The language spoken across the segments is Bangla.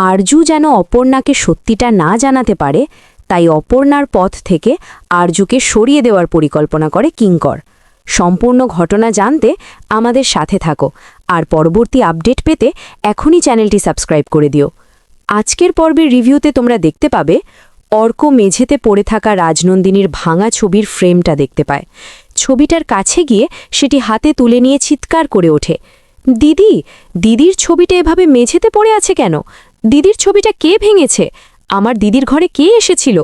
আরজু যেন অপর্ণাকে সত্যিটা না জানাতে পারে, তাই অপর্ণার পথ থেকে আরজুকে সরিয়ে দেওয়ার পরিকল্পনা করে কিঙ্কর। সম্পূর্ণ ঘটনা জানতে আমাদের সাথে থাকো, আর পরবর্তী আপডেট পেতে এখনই চ্যানেলটি সাবস্ক্রাইব করে দিও। আজকের পর্বের রিভিউতে তোমরা দেখতে পাবে অর্ক মেঝেতে পড়ে থাকা রাজনন্দিনীর ভাঙা ছবির ফ্রেমটা দেখতে পায়। ছবিটার কাছে গিয়ে সেটি হাতে তুলে নিয়ে চিৎকার করে ওঠে, দিদি, দিদির ছবিটা এভাবে মেঝেতে পড়ে আছে কেন? দিদির ছবিটা কে ভেঙেছে? আমার দিদির ঘরে কে এসেছিল?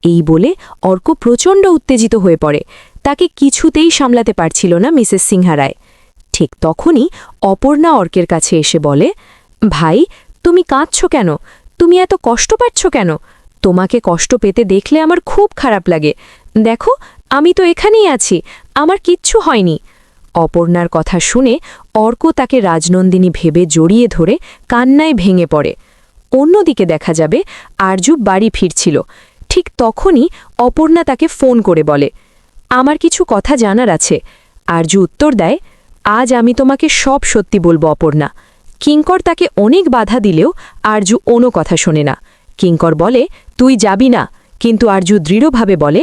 এই বলে অর্ক প্রচণ্ড উত্তেজিত হয়ে পড়ে। তাকে কিছুতেই সামলাতে পারছিল না মিসেস সিংহা রায়। ঠিক তখনই অপর্ণা অর্কের কাছে এসে বলে, ভাই, তুমি কাঁদছ কেন? তুমি এত কষ্ট পাচ্ছ কেন? তোমাকে কষ্ট পেতে দেখলে আমার খুব খারাপ লাগে। দেখো, আমি তো এখানেই আছি, আমার কিচ্ছু হয়নি। অপর্ণার কথা শুনে অর্ক তাকে রাজনন্দিনী ভেবে জড়িয়ে ধরে কান্নায় ভেঙে পড়ে। অন্যদিকে দেখা যাবে আরজু বাড়ি ফিরছিল। ঠিক তখনই অপর্ণা তাকে ফোন করে বলে, আমার কিছু কথা জানার আছে। আরজু উত্তর দেয়, আজ আমি তোমাকে সব সত্যি বলবো অপর্ণা। কিঙ্কর তাকে অনেক বাধা দিলেও আরজু কোনো কথা শোনে না। কিঙ্কর বলে, তুই যাবি না, কিন্তু আরজু দৃঢ়ভাবে বলে,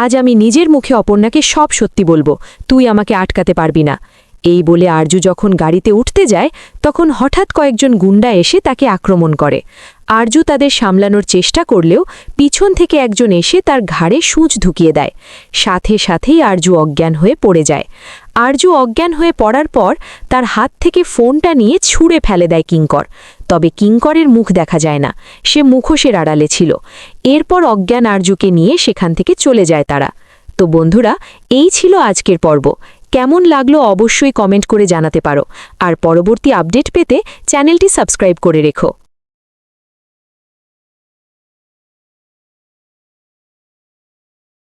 আজ আমি নিজের মুখে অপর্ণাকে সব সত্যি বলবো, তুই আমাকে আটকাতে পারবি না। এই বলে আরজু যখন গাড়িতে উঠতে যায়, তখন হঠাৎ কয়েকজন গুন্ডা এসে তাকে আক্রমণ করে। আরজু তাদের সামলানোর চেষ্টা করলেও পিছন থেকে একজন এসে তার ঘাড়ে সূঁচ ঢুকিয়ে দেয়। সাথে সাথেই আরজু অজ্ঞান হয়ে পড়ে যায়। আরজু অজ্ঞান হয়ে পড়ার পর তার হাত থেকে ফোনটা নিয়ে ছুঁড়ে ফেলে দেয় কিঙ্কর। তবে কিঙ্করের মুখ দেখা যায় না, সে মুখোশের আড়ালে ছিল। এরপর অজ্ঞান আরজুকে নিয়ে সেখান থেকে চলে যায় তারা। তো বন্ধুরা, এই ছিল আজকের পর্ব। কেমন লাগলো অবশ্যই কমেন্ট করে জানাতে পারো, আর পরবর্তী আপডেট পেতে চ্যানেলটি সাবস্ক্রাইব করে রেখো।